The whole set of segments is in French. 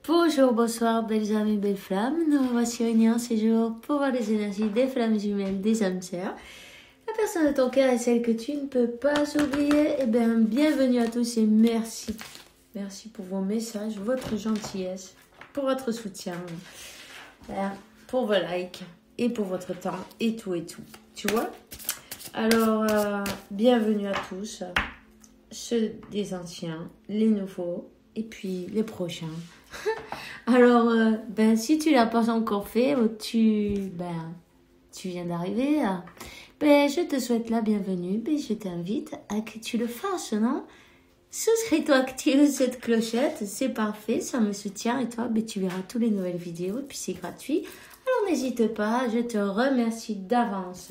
Bonjour, bonsoir, belles âmes et belles flammes. Nous voici réunis en ces jours pour voir les énergies des flammes jumelles des âmes sœurs. La personne de ton cœur est celle que tu ne peux pas oublier. Eh bien, bienvenue à tous et merci. Merci pour vos messages, votre gentillesse, pour votre soutien, pour vos likes et pour votre temps et tout et tout. Tu vois? Alors, bienvenue à tous, ceux des anciens, les nouveaux et puis les prochains. Alors, si tu l'as pas encore fait, tu viens d'arriver, je te souhaite la bienvenue, je t'invite à que tu le fasses, non? Souscris-toi, active cette clochette, c'est parfait, ça me soutient et toi, tu verras toutes les nouvelles vidéos et puis c'est gratuit. Alors n'hésite pas, je te remercie d'avance.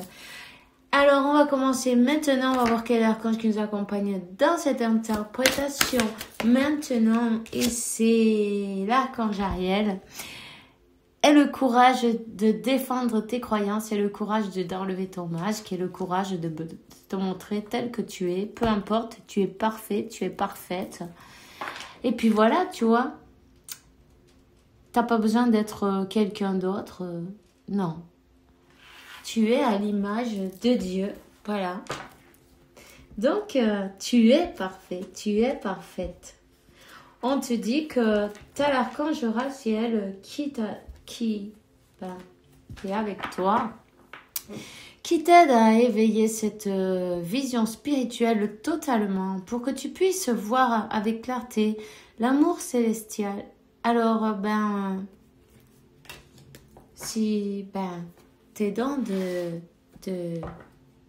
Alors, on va commencer maintenant. On va voir quel archange qui nous accompagne dans cette interprétation maintenant. Et c'est l'archange Ariel. Et le courage de défendre tes croyances et le courage d'enlever ton masque et le courage de te montrer tel que tu es. Peu importe, tu es parfait, tu es parfaite. Et puis voilà, tu vois. T'as pas besoin d'être quelqu'un d'autre. Non. Tu es à l'image de Dieu, voilà. Donc, tu es parfait, tu es parfaite. On te dit que tu as l'archange Raziel qui est avec toi, qui t'aide à éveiller cette vision spirituelle totalement pour que tu puisses voir avec clarté l'amour célestial. Alors, tes dents de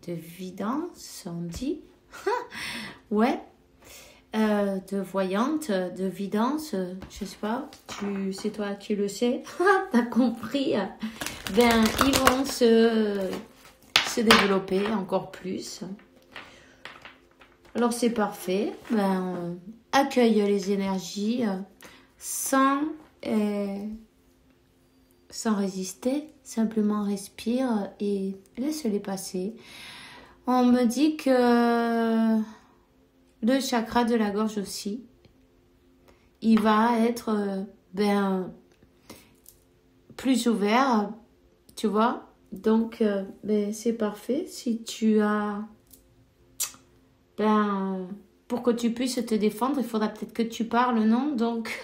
vidance, on dit. Ouais. De voyante, de vidance, je sais pas. C'est toi qui le sais. T'as compris. Ils vont se développer encore plus. Alors c'est parfait. Accueille les énergies sans résister, simplement respire et laisse-les passer. On me dit que le chakra de la gorge aussi, il va être plus ouvert, tu vois. Donc, c'est parfait. Si tu as... pour que tu puisses te défendre, il faudra peut-être que tu parles, non? Donc,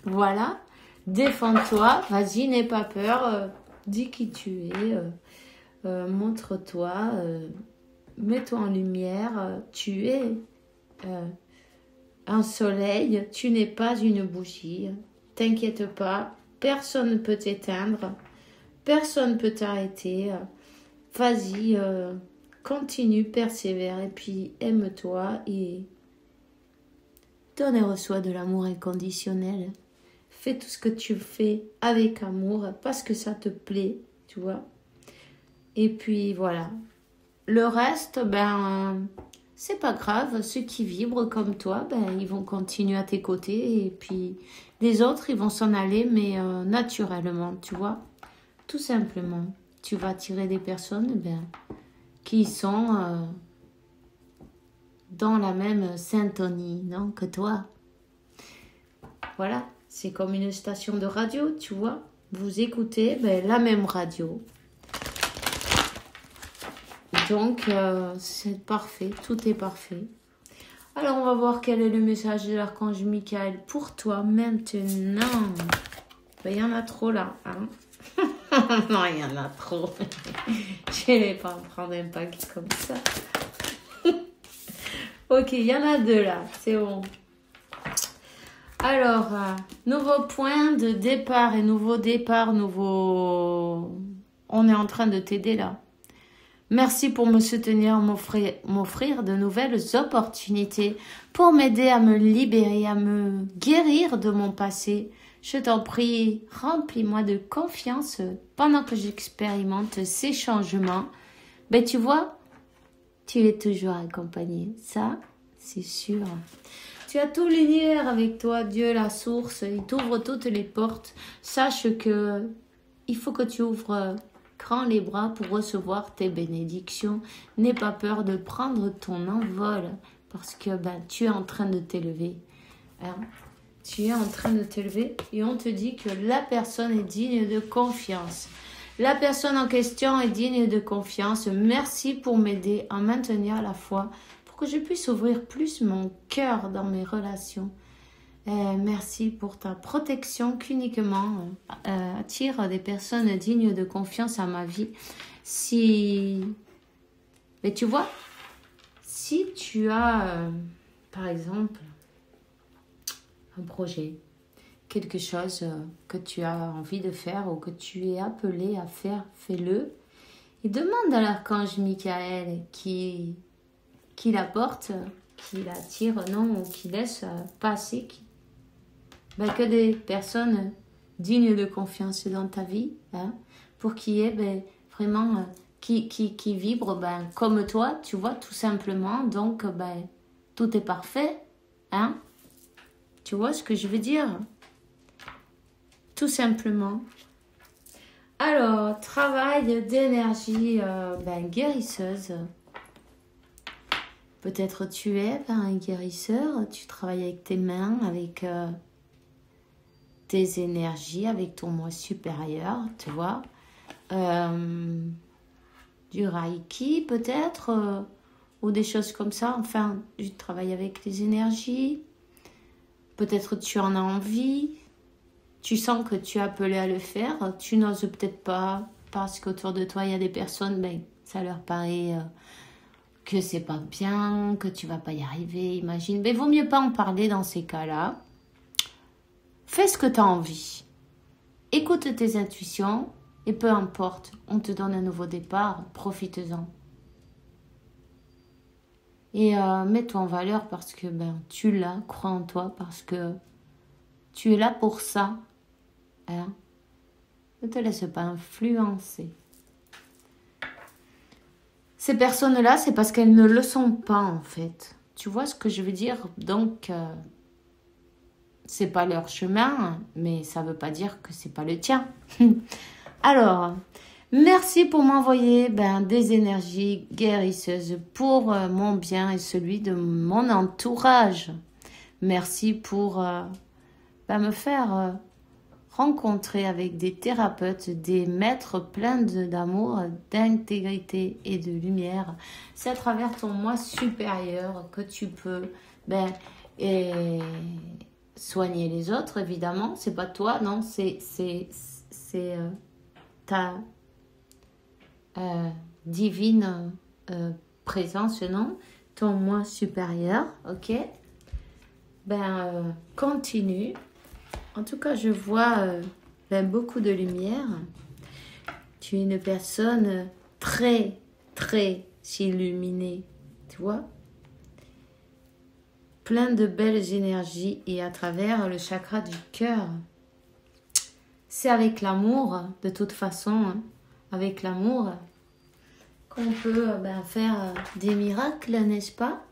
voilà. Défends-toi, vas-y, n'aie pas peur, dis qui tu es, montre-toi, mets-toi en lumière, tu es un soleil, tu n'es pas une bougie, t'inquiète pas, personne ne peut t'éteindre, personne ne peut t'arrêter, vas-y, continue, persévère et puis aime-toi et donne et reçois de l'amour inconditionnel. Fais tout ce que tu fais avec amour parce que ça te plaît, tu vois. Et puis voilà. Le reste, c'est pas grave. Ceux qui vibrent comme toi, ils vont continuer à tes côtés. Et puis les autres, ils vont s'en aller, mais naturellement, tu vois. Tout simplement. Tu vas attirer des personnes qui sont dans la même syntonie, non, que toi. Voilà. C'est comme une station de radio, tu vois. Vous écoutez la même radio. Donc, c'est parfait. Tout est parfait. Alors, on va voir quel est le message de l'archange Michael pour toi maintenant. Il y en a trop là. Hein. Non, il y en a trop. Je ne vais pas en prendre un paquet comme ça. Ok, il y en a deux là. C'est bon. Alors, nouveau point de départ et nouveau départ, on est en train de t'aider là. Merci pour me soutenir, m'offrir de nouvelles opportunités pour m'aider à me libérer, à me guérir de mon passé. Je t'en prie, remplis-moi de confiance pendant que j'expérimente ces changements. Tu vois, tu es toujours accompagné. Ça, c'est sûr. Tu as tout l'univers avec toi, Dieu, la source, il t'ouvre toutes les portes. Sache que il faut que tu ouvres grand les bras pour recevoir tes bénédictions. N'aie pas peur de prendre ton envol parce que tu es en train de t'élever. Hein? tu es en train de t'élever et on te dit que la personne est digne de confiance. La personne en question est digne de confiance. Merci pour m'aider à maintenir la foi, pour que je puisse ouvrir plus mon cœur dans mes relations. Merci pour ta protection qu'uniquement attire des personnes dignes de confiance à ma vie. Mais tu vois, si tu as, par exemple, un projet, quelque chose que tu as envie de faire ou que tu es appelé à faire, fais-le. Et demande à l'archange Michael qui l'apporte, qui l'attire, non, ou qui laisse passer, que des personnes dignes de confiance dans ta vie, hein, pour qu'il y ait vraiment qui vibrent comme toi, tu vois, tout simplement. Donc, tout est parfait, hein. Tu vois ce que je veux dire? Tout simplement. Alors, travail d'énergie guérisseuse. Peut-être tu es un guérisseur, tu travailles avec tes mains, avec tes énergies, avec ton moi supérieur, tu vois. Du Reiki peut-être, ou des choses comme ça. Enfin, tu travailles avec les énergies. Peut-être tu en as envie. Tu sens que tu es appelé à le faire. Tu n'oses peut-être pas parce qu'autour de toi, il y a des personnes, ça leur paraît que c'est pas bien, que tu vas pas y arriver, imagine. Mais vaut mieux pas en parler dans ces cas-là. Fais ce que tu as envie. Écoute tes intuitions et peu importe, on te donne un nouveau départ, profite-en. Et mets-toi en valeur parce que tu l'as, crois en toi parce que tu es là pour ça. Hein? Ne te laisse pas influencer. Ces personnes-là, c'est parce qu'elles ne le sont pas en fait. Tu vois ce que je veux dire? Donc, c'est pas leur chemin, mais ça veut pas dire que c'est pas le tien. Alors, merci pour m'envoyer des énergies guérisseuses pour mon bien et celui de mon entourage. Merci pour me faire rencontrer avec des thérapeutes, des maîtres pleins d'amour, d'intégrité et de lumière. C'est à travers ton moi supérieur que tu peux soigner les autres, évidemment. C'est pas toi, non, c'est ta divine présence, non, ton moi supérieur, ok. Continue. En tout cas, je vois beaucoup de lumière. Tu es une personne très, très illuminée, tu vois. Plein de belles énergies et à travers le chakra du cœur. C'est avec l'amour, de toute façon, hein, avec l'amour, qu'on peut faire des miracles, n'est-ce pas?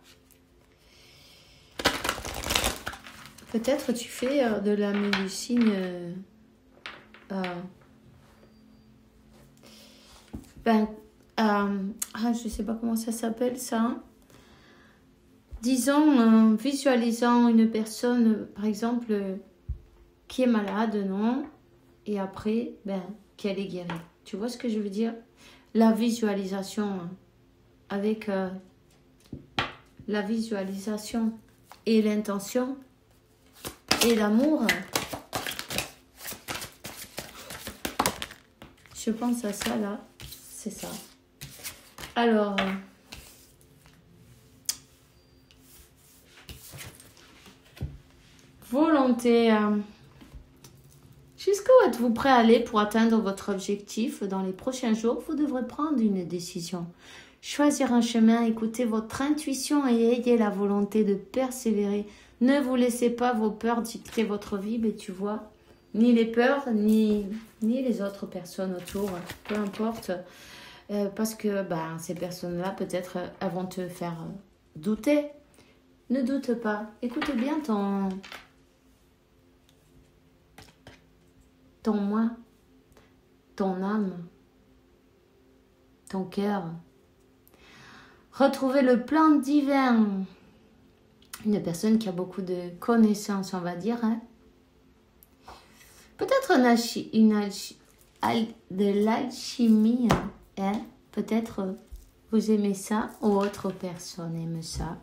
Peut-être tu fais de la médecine je sais pas comment ça s'appelle ça. Hein. Disons, visualisant une personne, par exemple, qui est malade, non? Et après, qu'elle est guérie. Tu vois ce que je veux dire? La visualisation, hein, avec la visualisation et l'intention et l'amour. Je pense à ça là, c'est ça. Alors, volonté. Jusqu'où êtes-vous prêt à aller pour atteindre votre objectif? Dans les prochains jours, vous devrez prendre une décision. Choisir un chemin, écoutez votre intuition et ayez la volonté de persévérer. Ne vous laissez pas vos peurs dicter votre vie, mais tu vois, ni les peurs, ni les autres personnes autour, peu importe. Parce que ces personnes-là, peut-être, elles vont te faire douter. Ne doute pas. Écoute bien ton moi, ton âme, ton cœur. Retrouvez le plan divin. Une personne qui a beaucoup de connaissances, on va dire. Hein. Peut-être de l'alchimie. Hein. Peut-être vous aimez ça ou autre personne aime ça.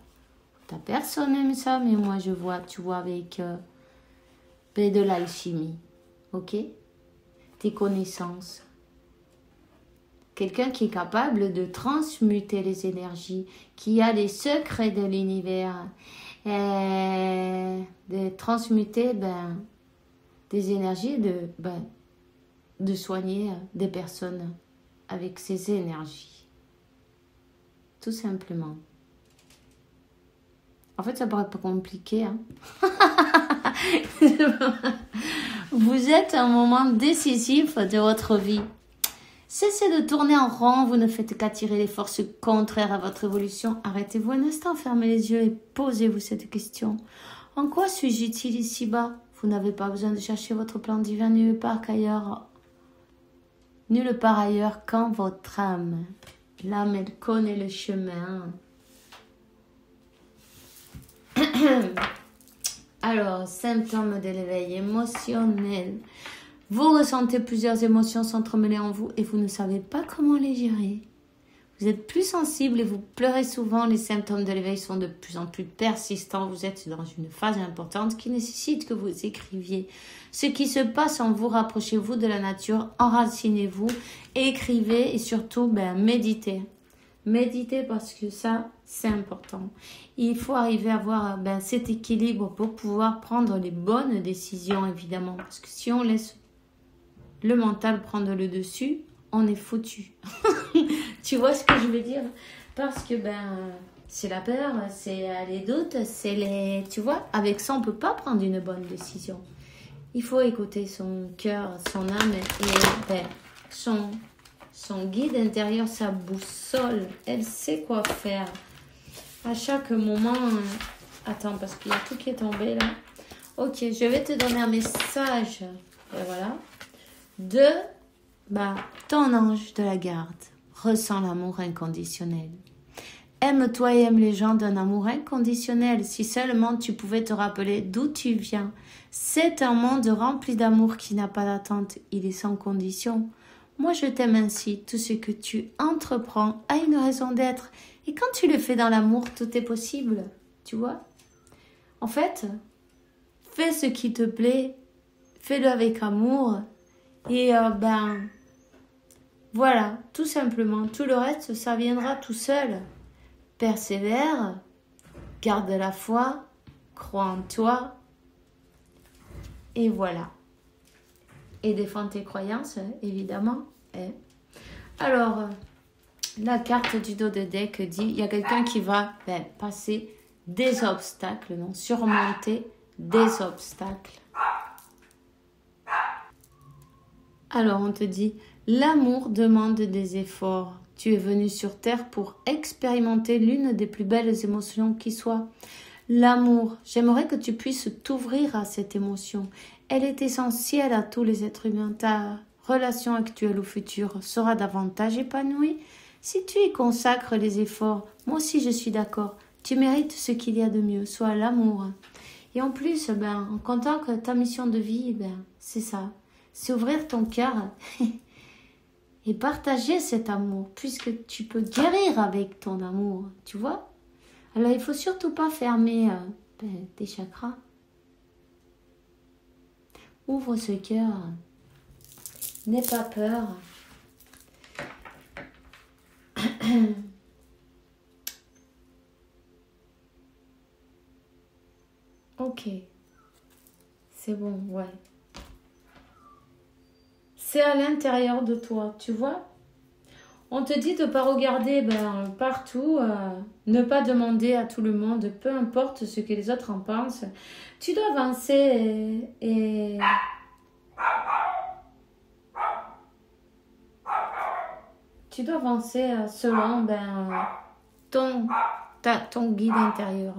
Ta personne aime ça, mais moi je vois, tu vois, avec de l'alchimie. Ok? Tes connaissances. Quelqu'un qui est capable de transmuter les énergies, qui a les secrets de l'univers, de transmuter des énergies, de soigner des personnes avec ces énergies. Tout simplement. En fait, ça paraît pas compliqué. Hein. Vous êtes à un moment décisif de votre vie. Cessez de tourner en rond, vous ne faites qu'attirer les forces contraires à votre évolution. Arrêtez-vous un instant, fermez les yeux et posez-vous cette question. En quoi suis-je utile ici-bas? Vous n'avez pas besoin de chercher votre plan divin nulle part ailleurs qu'en votre âme. L'âme, elle connaît le chemin. Alors, symptômes de l'éveil émotionnel. Vous ressentez plusieurs émotions s'entremêler en vous et vous ne savez pas comment les gérer. Vous êtes plus sensible et vous pleurez souvent. Les symptômes de l'éveil sont de plus en plus persistants. Vous êtes dans une phase importante qui nécessite que vous écriviez ce qui se passe en vous. Rapprochez-vous de la nature, enracinez-vous, écrivez et surtout méditez. Méditez parce que ça, c'est important. Il faut arriver à avoir cet équilibre pour pouvoir prendre les bonnes décisions, évidemment. Parce que si on laisse le mental prendre le dessus, on est foutu. Tu vois ce que je veux dire? Parce que c'est la peur, c'est les doutes, c'est les... Tu vois, avec ça, on ne peut pas prendre une bonne décision. Il faut écouter son cœur, son âme et son guide intérieur, sa boussole. Elle sait quoi faire. À chaque moment... Attends, parce qu'il y a tout qui est tombé là. Ok, je vais te donner un message. Et voilà. De ton ange de la garde. Ressens l'amour inconditionnel. Aime-toi et aime les gens d'un amour inconditionnel. Si seulement tu pouvais te rappeler d'où tu viens. C'est un monde rempli d'amour qui n'a pas d'attente. Il est sans condition. Moi, je t'aime ainsi. Tout ce que tu entreprends a une raison d'être. Et quand tu le fais dans l'amour, tout est possible. Tu vois? En fait, fais ce qui te plaît. Fais-le avec amour. Et voilà, tout simplement. Tout le reste, ça viendra tout seul. Persévère, garde la foi, crois en toi. Et voilà. Et défends tes croyances, évidemment. Alors, la carte du dos de deck dit, il y a quelqu'un qui va passer des obstacles, non, surmonter des obstacles. Alors, on te dit, l'amour demande des efforts. Tu es venu sur Terre pour expérimenter l'une des plus belles émotions qui soit. L'amour. J'aimerais que tu puisses t'ouvrir à cette émotion. Elle est essentielle à tous les êtres humains. Ta relation actuelle ou future sera davantage épanouie si tu y consacres les efforts. Moi aussi, je suis d'accord. Tu mérites ce qu'il y a de mieux, soit l'amour. Et en plus, en comptant que ta mission de vie, c'est ça. C'est ouvrir ton cœur et partager cet amour, puisque tu peux guérir avec ton amour, tu vois. Alors, il faut surtout pas fermer tes chakras. Ouvre ce cœur. N'aie pas peur. Ok. C'est bon, ouais. C'est à l'intérieur de toi, tu vois. On te dit de ne pas regarder partout, ne pas demander à tout le monde, peu importe ce que les autres en pensent. Tu dois avancer et tu dois avancer selon ton guide intérieur.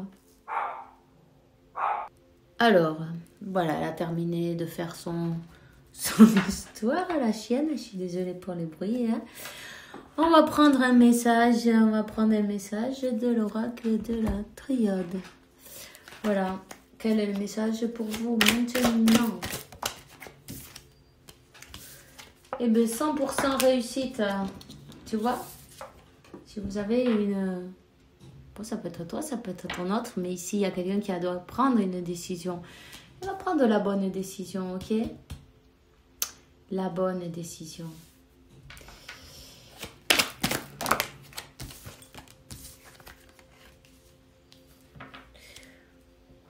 Alors, voilà, elle a terminé de faire son histoire, la chienne. Je suis désolée pour les bruits. Hein. On va prendre un message de l'oracle de la triade. Voilà. Quel est le message pour vous maintenant? Eh bien, 100% réussite. Tu vois? Si vous avez une... Bon, ça peut être toi, ça peut être ton autre, mais ici, il y a quelqu'un qui doit prendre une décision. Il va prendre la bonne décision, ok? La bonne décision.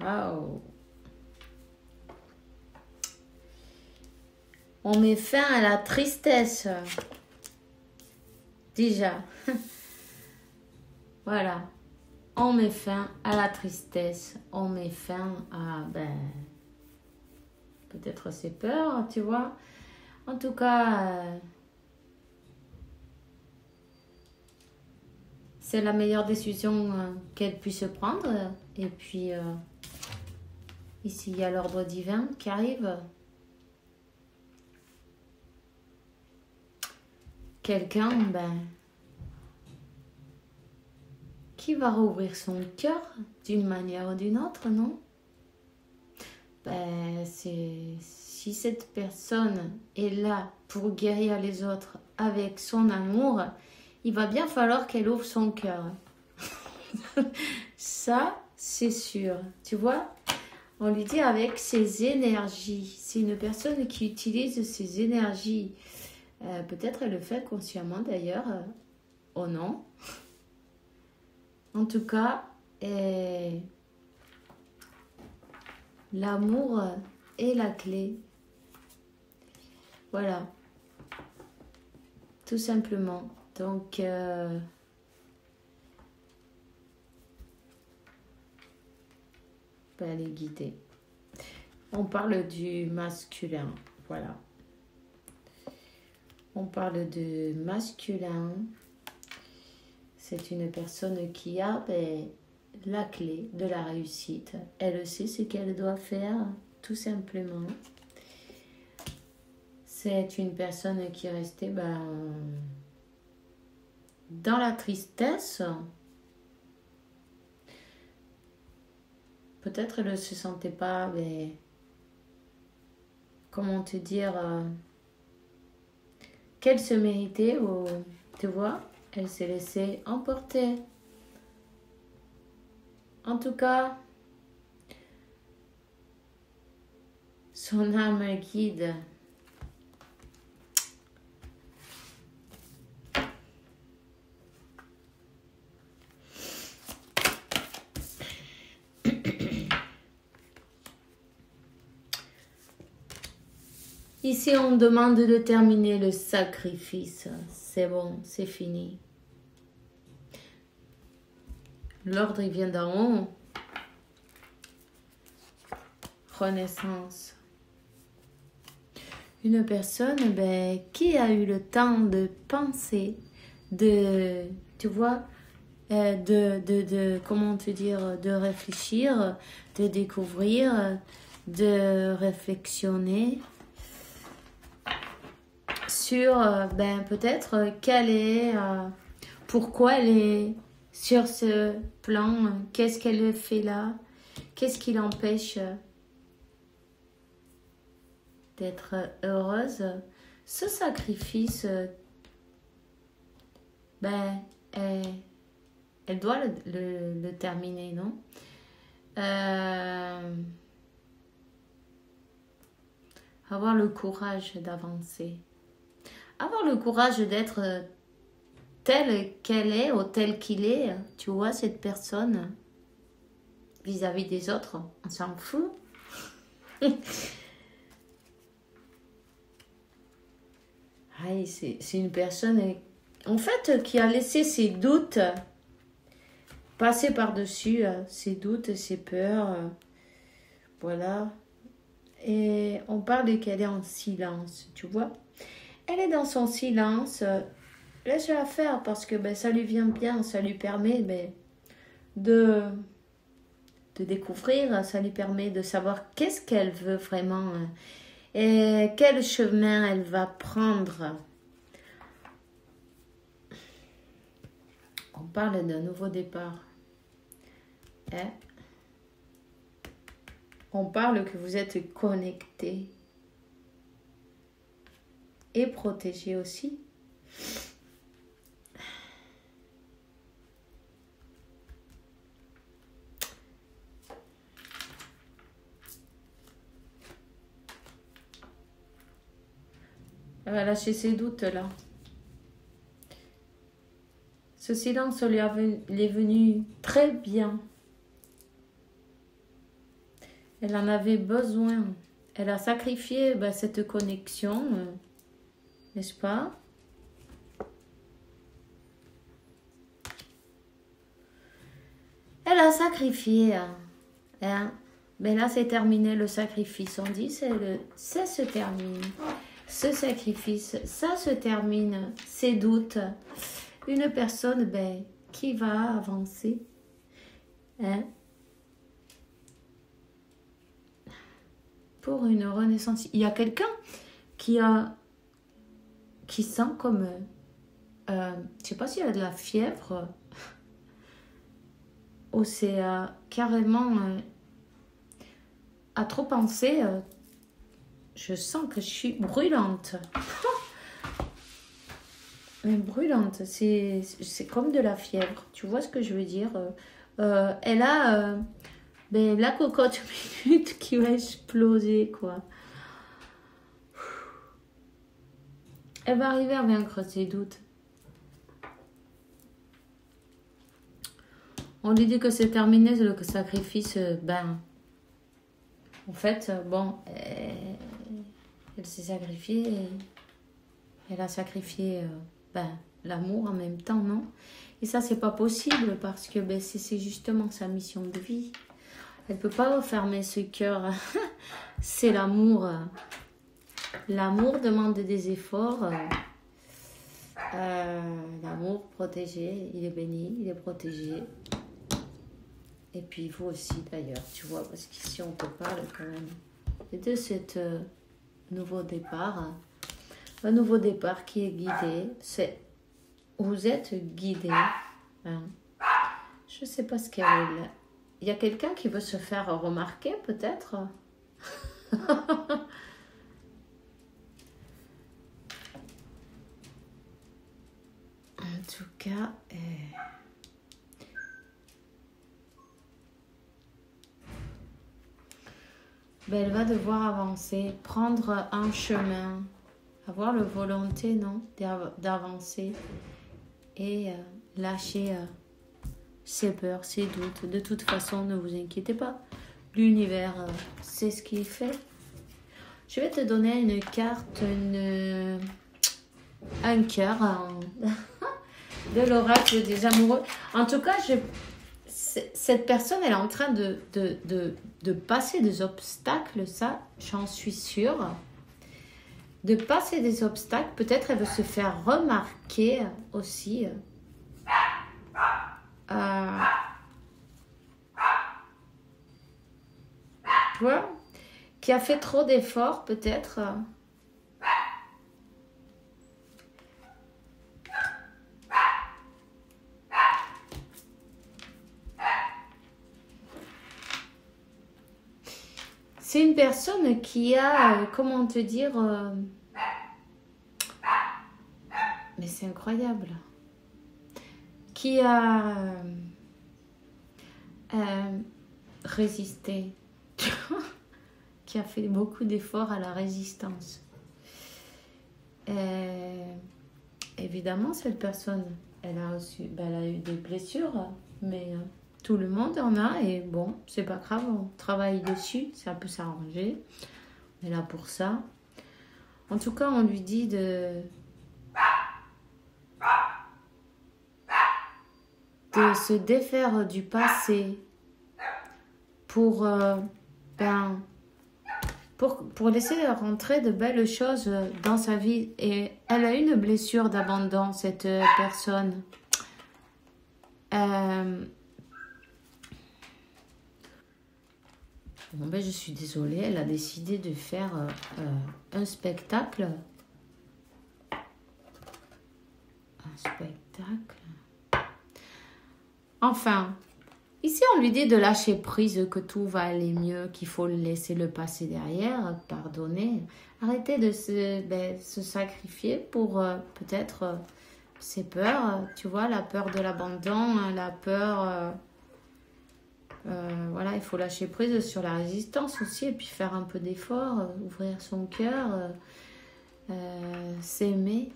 Waouh! On met fin à la tristesse. Déjà. Voilà. On met fin à la tristesse. On met fin à, peut-être ses peurs, tu vois. En tout cas, c'est la meilleure décision qu'elle puisse prendre. Et puis, ici, il y a l'ordre divin qui arrive. Quelqu'un, qui va rouvrir son cœur d'une manière ou d'une autre, non? Si cette personne est là pour guérir les autres avec son amour, il va bien falloir qu'elle ouvre son cœur. Ça, c'est sûr. Tu vois? On lui dit avec ses énergies. C'est une personne qui utilise ses énergies. Peut-être elle le fait consciemment d'ailleurs. Oh non. En tout cas, l'amour est la clé. Voilà. Tout simplement. Donc, les guider. On parle du masculin. Voilà. On parle de masculin. C'est une personne qui a la clé de la réussite. Elle sait ce qu'elle doit faire, tout simplement. C'est une personne qui est restée dans la tristesse. Peut-être elle ne se sentait pas, comment te dire, qu'elle se méritait, ou tu vois, elle s'est laissée emporter. En tout cas, son âme guide. Ici, on demande de terminer le sacrifice. C'est bon, c'est fini. L'ordre, il vient d'en haut. Renaissance. Une personne qui a eu le temps de penser, tu vois, comment te dire, de réfléchir, de découvrir, de réflexionner sur peut-être pourquoi elle est sur ce plan, qu'est-ce qu'elle fait là, qu'est-ce qui l'empêche d'être heureuse. Ce sacrifice, elle doit le terminer, non? Avoir le courage d'avancer. Avoir le courage d'être telle qu'elle est ou tel qu'il est. Tu vois, cette personne, vis-à-vis des autres, on s'en fout. C'est une personne, en fait, qui a laissé ses doutes passer par-dessus, ses doutes, ses peurs. Voilà. Et on parle qu'elle est en silence, tu vois. Elle est dans son silence. Laisse-la faire parce que ça lui vient bien, ça lui permet de découvrir, ça lui permet de savoir qu'est-ce qu'elle veut vraiment et quel chemin elle va prendre. On parle d'un nouveau départ. On parle que vous êtes connecté et protégé aussi. Elle va lâcher ses doutes là. Ce silence lui est venu très bien. Elle en avait besoin. Elle a sacrifié cette connexion, n'est-ce pas? Elle a sacrifié. Hein? Mais là, c'est terminé le sacrifice. On dit, ça se termine. Ce sacrifice, ça se termine. Ces doutes. Une personne qui va avancer. Hein? Pour une renaissance. Il y a quelqu'un qui sent comme... je ne sais pas s'il y a de la fièvre. Ou c'est carrément... à trop penser... je sens que je suis brûlante. Mais brûlante, c'est comme de la fièvre. Tu vois ce que je veux dire? Elle a la cocotte minute qui va exploser, quoi. Elle va arriver à vaincre ses doutes. On lui dit que c'est terminé, le sacrifice. En fait, elle s'est sacrifiée. Elle a sacrifié l'amour en même temps, non? Et ça, c'est pas possible parce que c'est justement sa mission de vie. Elle peut pas refermer ce cœur. C'est l'amour. L'amour demande des efforts. L'amour protégé, il est béni, il est protégé. Et puis vous aussi d'ailleurs, tu vois, parce qu'ici on te parle quand même. Et de cet nouveau départ. Un nouveau départ qui est guidé. Vous êtes guidé. Hein. Je ne sais pas ce qu'elle est là. Il y a quelqu'un qui veut se faire remarquer peut-être. En tout cas... elle va devoir avancer, prendre un chemin. Avoir la volonté, non, d'avancer et lâcher ses peurs, ses doutes. De toute façon, ne vous inquiétez pas. L'univers, c'est ce qu'il fait. Je vais te donner une carte, un cœur de l'oracle des amoureux. En tout cas, cette personne, elle est en train de passer des obstacles, ça, j'en suis sûre. De passer des obstacles, peut-être elle veut se faire remarquer aussi. Tu vois, qui a fait trop d'efforts, peut-être. C'est une personne qui a, comment te dire, mais c'est incroyable, qui a résisté, qui a fait beaucoup d'efforts à la résistance. Évidemment, cette personne, elle a eu des blessures, mais... tout le monde en a et bon, c'est pas grave, on travaille dessus, ça peut s'arranger. On est là pour ça. En tout cas, on lui dit de se défaire du passé pour laisser rentrer de belles choses dans sa vie. Et elle a une blessure d'abandon, cette personne. Je suis désolée, elle a décidé de faire un spectacle. Un spectacle. Enfin, Ici, on lui dit de lâcher prise, que tout va aller mieux, qu'il faut laisser le passé derrière, pardonner. Arrêter de se sacrifier pour peut-être ses peurs, tu vois, la peur de l'abandon, la peur... voilà, il faut lâcher prise sur la résistance aussi et puis faire un peu d'effort, ouvrir son cœur, s'aimer.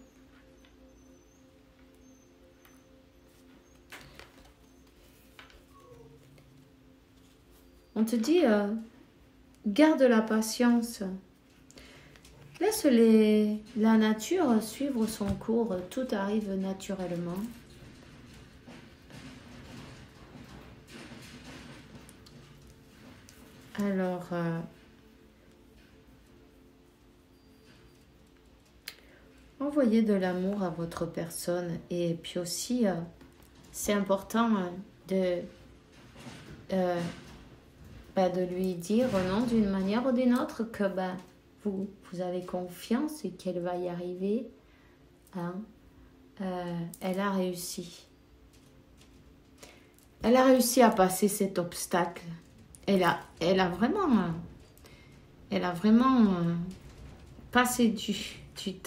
On te dit, garde la patience. Laisse la nature suivre son cours. Tout arrive naturellement. Alors, envoyez de l'amour à votre personne. Et puis aussi, c'est important de lui dire, non, d'une manière ou d'une autre, que vous avez confiance et qu'elle va y arriver. Hein. Elle a réussi. Elle a réussi à passer cet obstacle. Elle a vraiment passé du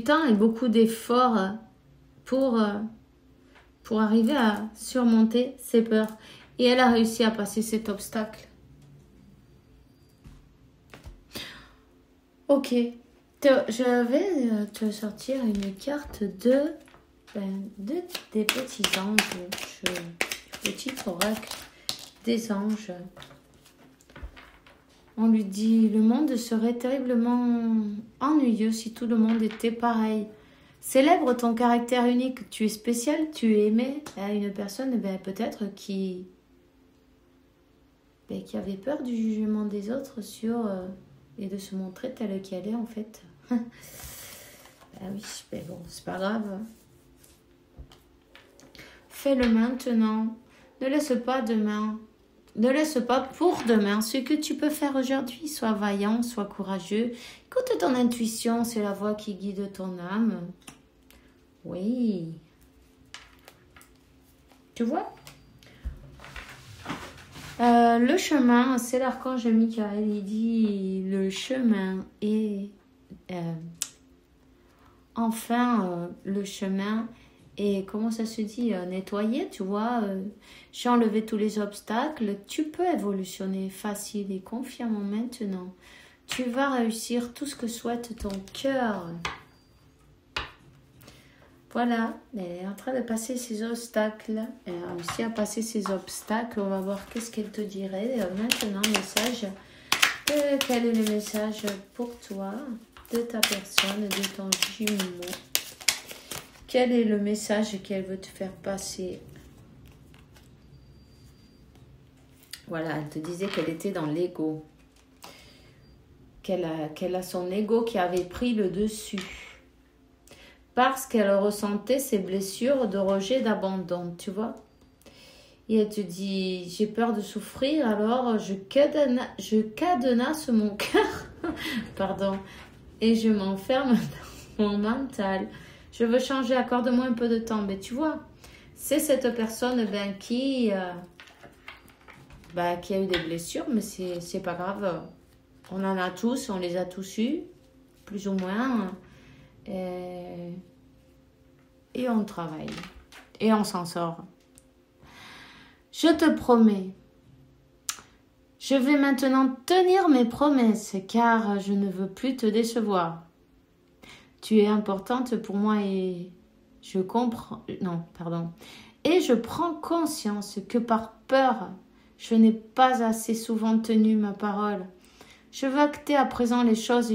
temps et beaucoup d'efforts pour arriver à surmonter ses peurs. Et elle a réussi à passer cet obstacle. Ok. Je vais te sortir une carte des petits anges. Petit oracle des anges. On lui dit, le monde serait terriblement ennuyeux si tout le monde était pareil. Célèbre ton caractère unique, tu es spécial, tu es aimé à une personne peut-être qui avait peur du jugement des autres et de se montrer telle qu'elle est en fait. Oui, mais bon, c'est pas grave. Fais-le maintenant, ne laisse pas pour demain ce que tu peux faire aujourd'hui. Sois vaillant, sois courageux. Écoute ton intuition, c'est la voix qui guide ton âme. Oui. Tu vois? Le chemin, c'est l'archange Michael. Il dit le chemin est... le chemin est, comment ça se dit, nettoyé, tu vois. J'ai enlevé tous les obstacles. Tu peux évolutionner facile et confiamment maintenant. Tu vas réussir tout ce que souhaite ton cœur. Voilà, elle est en train de passer ses obstacles. Elle a réussi à passer ses obstacles. On va voir qu'est-ce qu'elle te dirait. Maintenant, message. Quel est le message pour toi, de ta personne, de ton jumeau? Quel est le message qu'elle veut te faire passer? Voilà, elle te disait qu'elle était dans l'ego. Qu'elle a son ego qui avait pris le dessus. Parce qu'elle ressentait ses blessures de rejet, d'abandon, tu vois. Et elle te dit, j'ai peur de souffrir, alors je cadenasse mon cœur, pardon, et je m'enferme dans mon mental. Je veux changer, accorde-moi un peu de temps. Mais tu vois, c'est cette personne qui a eu des blessures, mais c'est pas grave. On en a tous, on les a tous eus, plus ou moins. Et on travaille. Et on s'en sort. Je te promets. Je vais maintenant tenir mes promesses, car je ne veux plus te décevoir. Tu es importante pour moi et je comprends... Non, pardon. Et je prends conscience que par peur, je n'ai pas assez souvent tenu ma parole. Je veux acter à présent les choses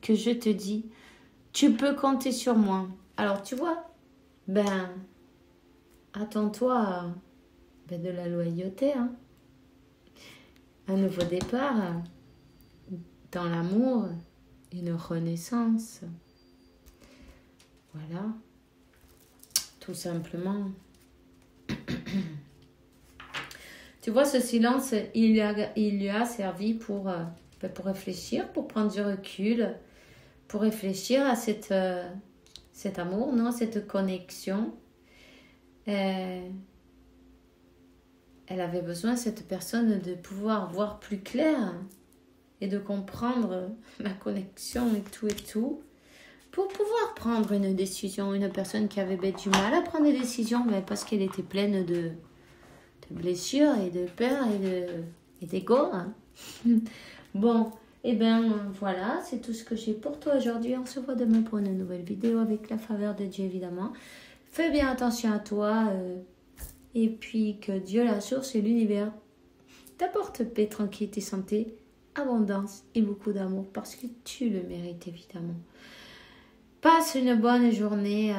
que je te dis. Tu peux compter sur moi. Alors, tu vois, attends-toi de la loyauté. Hein. Un nouveau départ dans l'amour, une renaissance. Voilà, tout simplement. Tu vois, ce silence, il lui a servi pour réfléchir, pour prendre du recul, pour réfléchir à cet amour, non, cette connexion. elle avait besoin, cette personne, de pouvoir voir plus clair et de comprendre la connexion et tout, pour pouvoir prendre une décision. Une personne qui avait du mal à prendre des décisions, mais parce qu'elle était pleine de blessures et de peur et d'ego. Hein. Bon, et voilà, c'est tout ce que j'ai pour toi aujourd'hui. On se voit demain pour une nouvelle vidéo avec la faveur de Dieu, évidemment. Fais bien attention à toi et puis que Dieu, la source et l'univers, t'apporte paix, tranquillité, santé, abondance et beaucoup d'amour parce que tu le mérites, évidemment. Passe une bonne journée.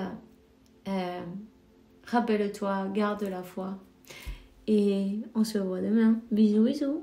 Rappelle-toi, garde la foi. Et on se voit demain. Bisous, bisous.